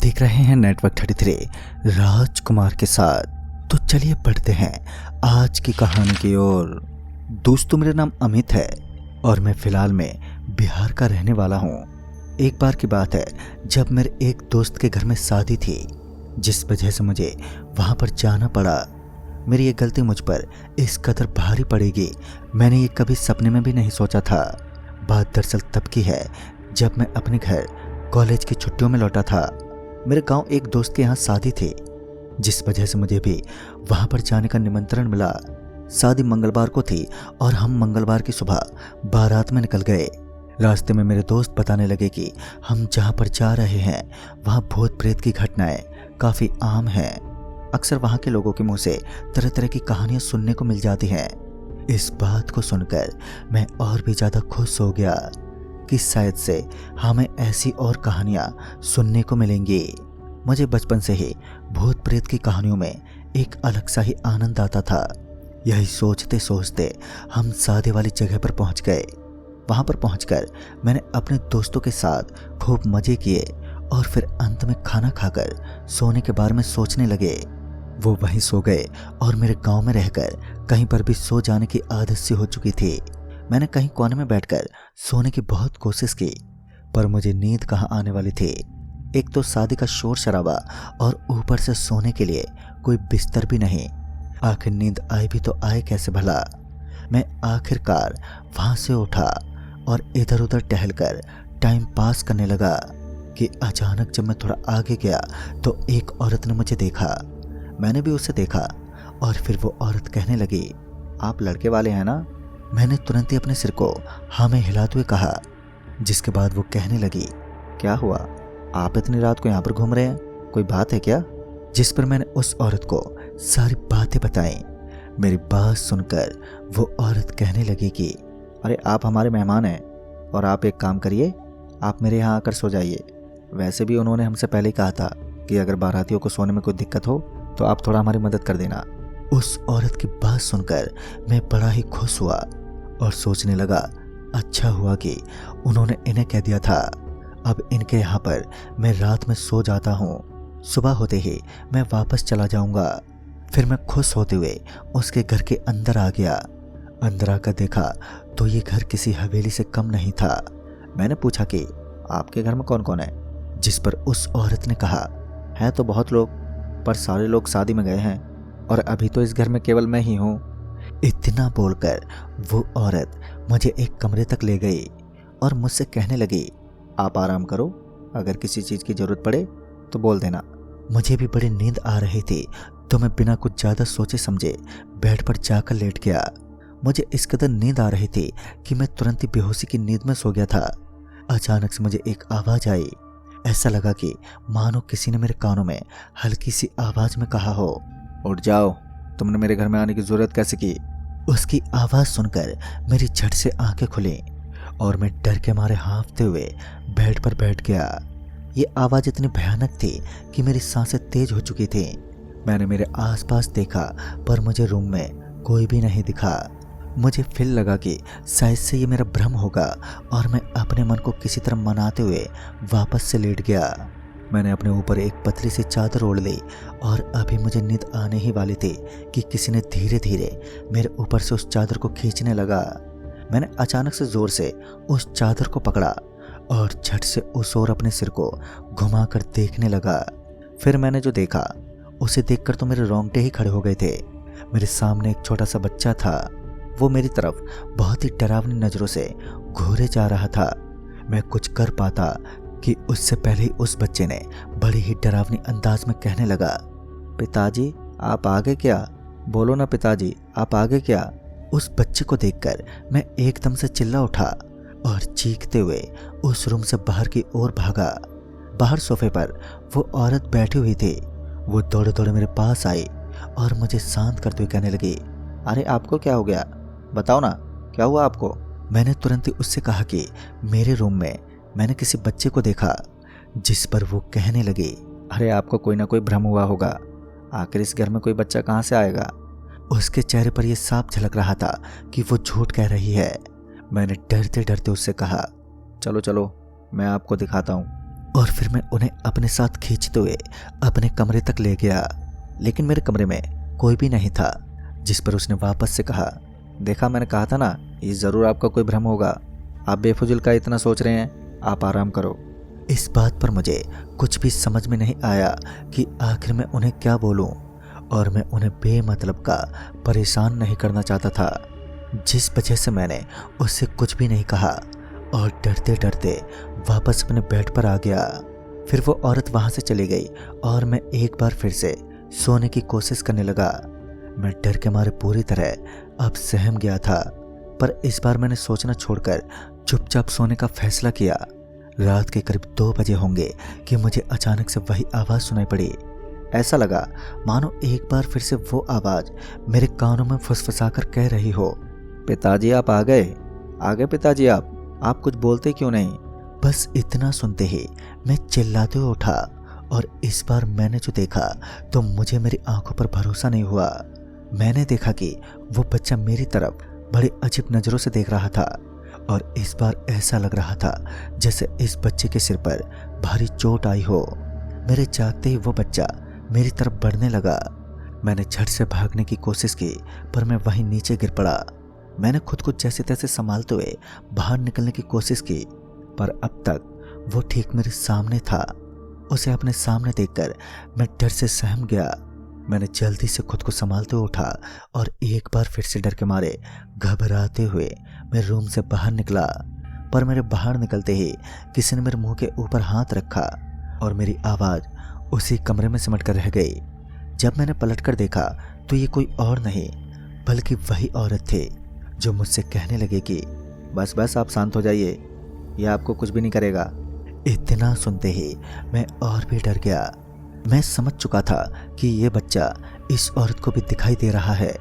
देख रहे हैं नेटवर्क 33 राजकुमार के साथ। तो चलिए पढ़ते हैं आज की कहानी की ओर। दोस्तों, मेरा नाम अमित है और मैं फ़िलहाल में बिहार का रहने वाला हूँ। एक बार की बात है जब मेरे एक दोस्त के घर में शादी थी, जिस वजह से मुझे वहाँ पर जाना पड़ा। मेरी ये गलती मुझ पर इस कदर भारी पड़ेगी, मैंने ये कभी सपने में भी नहीं सोचा था। बात दरअसल तब की है जब मैं अपने घर कॉलेज की छुट्टियों में लौटा था। मेरे गांव एक दोस्त के यहाँ शादी थी, जिस वजह से मुझे भी वहां पर जाने का निमंत्रण मिला। शादी मंगलवार को थी और हम मंगलवार की सुबह बारात में निकल गए। रास्ते में मेरे दोस्त बताने लगे कि हम जहाँ पर जा रहे हैं वहाँ भूत प्रेत की घटनाएं काफ़ी आम हैं। अक्सर वहाँ के लोगों के मुंह से तरह तरह की कहानियाँ सुनने को मिल जाती हैं। इस बात को सुनकर मैं और भी ज़्यादा खुश हो गया कि शायद से हमें ऐसी और कहानियाँ सुनने को मिलेंगी। मुझे बचपन से ही भूत प्रेत की कहानियों में एक अलग सा ही आनंद आता था। यही सोचते सोचते हम शादी वाली जगह पर पहुंच गए। वहां पर पहुंचकर मैंने अपने दोस्तों के साथ खूब मजे किए और फिर अंत में खाना खाकर सोने के बारे में सोचने लगे। वो वहीं सो गए और मेरे गांव में रहकर कहीं पर भी सो जाने की आदत सी हो चुकी थी। मैंने कहीं कोने में बैठकर सोने की बहुत कोशिश की, पर मुझे नींद कहाँ आने वाली थी। एक तो शादी का शोर शराबा और ऊपर से सोने के लिए कोई बिस्तर भी नहीं। आखिर नींद आए भी तो आए कैसे भला। मैं आखिरकार वहां से उठा और इधर उधर टहलकर टाइम पास करने लगा कि अचानक जब मैं थोड़ा आगे गया तो एक औरत ने मुझे देखा। मैंने भी उसे देखा और फिर वो औरत कहने लगी, आप लड़के वाले हैं ना? मैंने तुरंत ही अपने सिर को हाँ में हिलाते हुए कहा, जिसके बाद वो कहने लगी, क्या हुआ, आप इतनी रात को यहाँ पर घूम रहे हैं, कोई बात है क्या? जिस पर मैंने उस औरत को सारी बातें बताई। मेरी बात सुनकर वो औरत कहने लगी कि अरे आप हमारे मेहमान हैं और आप एक काम करिए, आप मेरे यहाँ आकर सो जाइए। वैसे भी उन्होंने हमसे पहले ही कहा था कि अगर बारातियों को सोने में कोई दिक्कत हो तो आप थोड़ा हमारी मदद कर देना। उस औरत की बात सुनकर मैं बड़ा ही खुश हुआ और सोचने लगा, अच्छा हुआ कि उन्होंने इन्हें कह दिया था। अब इनके यहाँ पर मैं रात में सो जाता हूँ, सुबह होते ही मैं वापस चला जाऊंगा। फिर मैं खुश होते हुए उसके घर के अंदर आ गया। अंदर आकर देखा तो ये घर किसी हवेली से कम नहीं था। मैंने पूछा कि आपके घर में कौन कौन है? जिस पर उस औरत ने कहा, है तो बहुत लोग, पर सारे लोग शादी में गए हैं और अभी तो इस घर में केवल मैं ही हूँ। इतना बोलकर वो औरत मुझे एक कमरे तक ले गई और मुझसे कहने लगी, आप आराम करो, अगर किसी चीज़ की ज़रूरत पड़े तो बोल देना। मुझे भी बड़ी नींद आ रही थी तो मैं बिना कुछ ज़्यादा सोचे समझे बेड पर जाकर लेट गया। मुझे इस कदर नींद आ रही थी कि मैं तुरंत ही बेहोशी की नींद में सो गया था। अचानक से मुझे एक आवाज़ आई। ऐसा लगा कि मानो किसी ने मेरे कानों में हल्की सी आवाज़ में कहा हो, उठ जाओ, तुमने मेरे घर में आने की ज़रूरत कैसे की? उसकी आवाज़ सुनकर मेरी झट से आंखें खुली और मैं डर के मारे हाँफते हुए बेड पर बैठ गया। ये आवाज़ इतनी भयानक थी कि मेरी सांसें तेज हो चुकी थी। मैंने मेरे आसपास देखा पर मुझे रूम में कोई भी नहीं दिखा। मुझे फिर लगा कि शायद से ये मेरा भ्रम होगा और मैं अपने मन को किसी तरह मनाते हुए वापस से लेट गया। मैंने अपने ऊपर एक पतली सी चादर ओढ़ ली और अभी मुझे नींद आने ही वाली थी कि किसी ने धीरे धीरे मेरे ऊपर से उस चादर को खींचने लगा। मैंने अचानक से जोर से उस चादर को पकड़ा और झट से उस ओर अपने सिर को घुमाकर देखने लगा। फिर मैंने जो देखा उसे देखकर तो मेरे रोंगटे ही खड़े हो गए थे। मेरे सामने एक छोटा सा बच्चा था। वो मेरी तरफ बहुत ही डरावनी नज़रों से घूरे जा रहा था। मैं कुछ कर पाता कि उससे पहले ही उस बच्चे ने बड़ी ही डरावनी अंदाज में कहने लगा, पिताजी आप आ गए क्या? बोलो ना पिताजी, आप आ गए क्या? उस बच्चे को देखकर मैं एकदम से चिल्ला उठा और चीखते हुए उस रूम से बाहर की ओर भागा। बाहर सोफे पर वो औरत बैठी हुई थी। वो दौड़े दौड़े मेरे पास आई और मुझे शांत करते हुए कहने लगी, अरे आपको क्या हो गया, बताओ ना, क्या हुआ आपको? मैंने तुरंत ही उससे कहा कि मेरे रूम में मैंने किसी बच्चे को देखा। जिस पर वो कहने लगी, अरे आपको कोई ना कोई भ्रम हुआ होगा, आखिर इस घर में कोई बच्चा कहाँ से आएगा? उसके चेहरे पर यह साफ झलक रहा था कि वो झूठ कह रही है। मैंने डरते डरते उससे कहा, चलो चलो मैं आपको दिखाता हूँ। और फिर मैं उन्हें अपने साथ खींचते हुए अपने कमरे तक ले गया। लेकिन मेरे कमरे में कोई भी नहीं था, जिस पर उसने वापस से कहा, देखा मैंने कहा था ना, ये ज़रूर आपका कोई भ्रम होगा। आप बेफुजुल का इतना सोच रहे हैं, आप आराम करो। इस बात पर मुझे कुछ भी समझ में नहीं आया कि आखिर मैं उन्हें क्या बोलूं, और मैं उन्हें बेमतलब का परेशान नहीं करना चाहता था, जिस वजह से मैंने उससे कुछ भी नहीं कहा और डरते डरते वापस अपने बेड पर आ गया। फिर वो औरत वहाँ से चली गई और मैं एक बार फिर से सोने की कोशिश करने लगा। मैं डर के मारे पूरी तरह अब सहम गया था, पर इस बार मैंने सोचना छोड़कर चुपचाप सोने का फैसला किया। रात के करीब 2 बजे होंगे कि मुझे अचानक से वही आवाज़ सुनाई पड़ी। ऐसा लगा मानो एक बार फिर से वो आवाज़ मेरे कानों में फुसफुसाकर कह रही हो, पिताजी आप आ गए पिताजी आप कुछ बोलते क्यों नहीं। बस इतना सुनते ही मैं चिल्लाते हुए उठा, और इस बार मैंने जो देखा तो मुझे मेरी आंखों पर भरोसा नहीं हुआ। मैंने देखा कि वो बच्चा मेरी तरफ बड़े अजीब नज़रों से देख रहा था, और इस बार ऐसा लग रहा था जैसे इस बच्चे के सिर पर भारी चोट आई हो। मेरे जागते ही वो बच्चा मेरी तरफ बढ़ने लगा। मैंने झट से भागने की कोशिश की, पर मैं वहीं नीचे गिर पड़ा। मैंने खुद को जैसे तैसे संभालते हुए बाहर निकलने की कोशिश की, पर अब तक वो ठीक मेरे सामने था। उसे अपने सामने देखकर मैं डर से सहम गया। मैंने जल्दी से खुद को संभालते हुए उठा और एक बार फिर से डर के मारे घबराते हुए मैं रूम से बाहर निकला। पर मेरे बाहर निकलते ही किसी ने मेरे मुंह के ऊपर हाथ रखा और मेरी आवाज़ उसी कमरे में सिमट कर रह गई। जब मैंने पलटकर देखा तो ये कोई और नहीं बल्कि वही औरत थे जो मुझसे कहने लगे कि बस बस आप शांत हो जाइए, यह आपको कुछ भी नहीं करेगा। इतना सुनते ही मैं और भी डर गया। मैं समझ चुका था कि ये बच्चा इस औरत को भी दिखाई दे रहा है,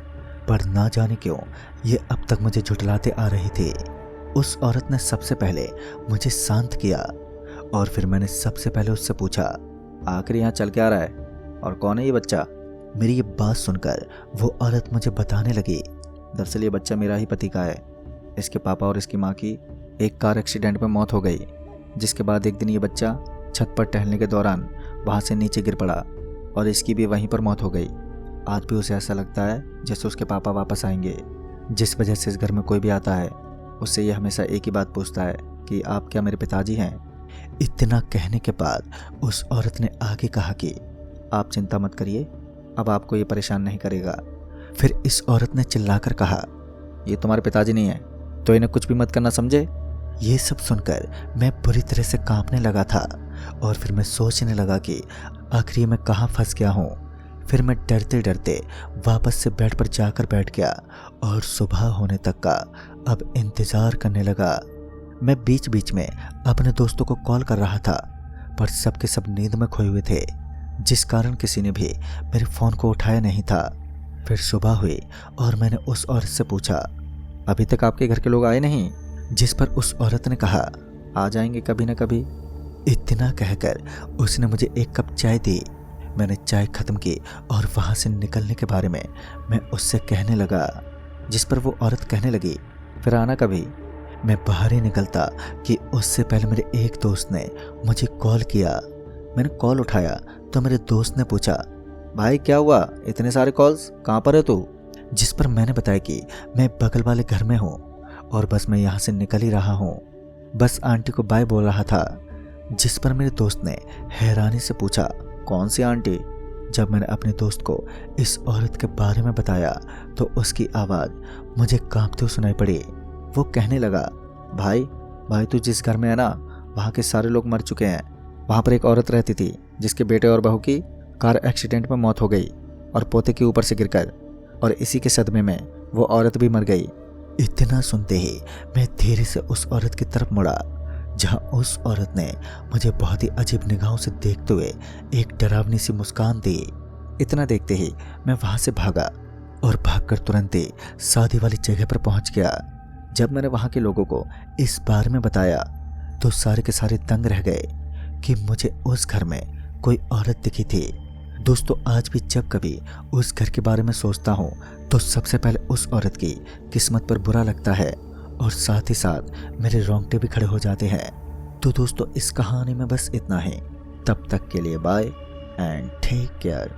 पर ना जाने क्यों ये अब तक मुझे झुठलाते आ रही थी। उस औरत ने सबसे पहले मुझे शांत किया और फिर मैंने सबसे पहले उससे पूछा, आखिर यहाँ चल क्या रहा है और कौन है ये बच्चा। मेरी ये बात सुनकर वो औरत मुझे बताने लगी, दरअसल ये बच्चा मेरा ही पति का है। इसके पापा और इसकी माँ की एक कार एक्सीडेंट में मौत हो गई, जिसके बाद एक दिन ये बच्चा छत पर टहलने के दौरान वहाँ से नीचे गिर पड़ा और इसकी भी वहीं पर मौत हो गई। आज भी उसे ऐसा लगता है जैसे उसके पापा वापस आएंगे, जिस वजह से इस घर में कोई भी आता है उससे ये हमेशा एक ही बात पूछता है कि आप क्या मेरे पिताजी हैं। इतना कहने के बाद उस औरत ने आगे कहा कि आप चिंता मत करिए, अब आपको ये परेशान नहीं करेगा। फिर इस औरत ने चिल्लाकर कहा, ये तुम्हारे पिताजी नहीं है तो इन्हें कुछ भी मत करना, समझे। ये सब सुनकर मैं बुरी तरह से कांपने लगा था और फिर मैं सोचने लगा कि आखिर मैं कहाँ फंस गया हूँ। फिर मैं डरते डरते वापस से बेड पर जाकर बैठ गया और सुबह होने तक का अब इंतज़ार करने लगा। मैं बीच बीच में अपने दोस्तों को कॉल कर रहा था, पर सब के सब नींद में खोए हुए थे, जिस कारण किसी ने भी मेरे फ़ोन को उठाया नहीं था। फिर सुबह हुई और मैंने उस औरत से पूछा, अभी तक आपके घर के लोग आए नहीं। जिस पर उस औरत ने कहा, आ जाएंगे कभी न कभी। इतना कहकर उसने मुझे एक कप चाय दी। मैंने चाय ख़त्म की और वहाँ से निकलने के बारे में मैं उससे कहने लगा, जिस पर वो औरत कहने लगी, फिर आना कभी। मैं बाहर ही निकलता कि उससे पहले मेरे एक दोस्त ने मुझे कॉल किया। मैंने कॉल उठाया तो मेरे दोस्त ने पूछा, भाई क्या हुआ, इतने सारे कॉल्स, कहाँ पर है तू। जिस पर मैंने बताया कि मैं बगल वाले घर में हूँ और बस मैं यहाँ से निकल ही रहा हूँ, बस आंटी को बाय बोल रहा था। जिस पर मेरे दोस्त ने हैरानी से पूछा, कौन सी आंटी। जब मैंने अपने दोस्त को इस औरत के बारे में बताया तो उसकी आवाज़ मुझे कांपते हुए सुनाई पड़ी। वो कहने लगा, भाई तू जिस घर में है ना, वहाँ के सारे लोग मर चुके हैं। वहाँ पर एक औरत रहती थी जिसके बेटे और बहू की कार एक्सीडेंट में मौत हो गई और पोते के ऊपर से गिरकर, और इसी के सदमे में वो औरत भी मर गई। इतना सुनते ही मैं धीरे से उस औरत की तरफ मुड़ा, जहां उस औरत ने मुझे बहुत ही अजीब निगाहों से देखते हुए एक डरावनी सी मुस्कान दी। इतना देखते ही मैं वहां से भागा और भागकर तुरंत ही शादी वाली जगह पर पहुंच गया। जब मैंने वहां के लोगों को इस बारे में बताया तो सारे के सारे दंग रह गए कि मुझे उस घर में कोई औरत दिखी थी। दोस्तों, आज भी जब कभी उस घर के बारे में सोचता हूँ तो सबसे पहले उस औरत की किस्मत पर बुरा लगता है और साथ ही साथ मेरे रोंगटे भी खड़े हो जाते हैं। तो दोस्तों इस कहानी में बस इतना ही। तब तक के लिए बाय एंड टेक केयर।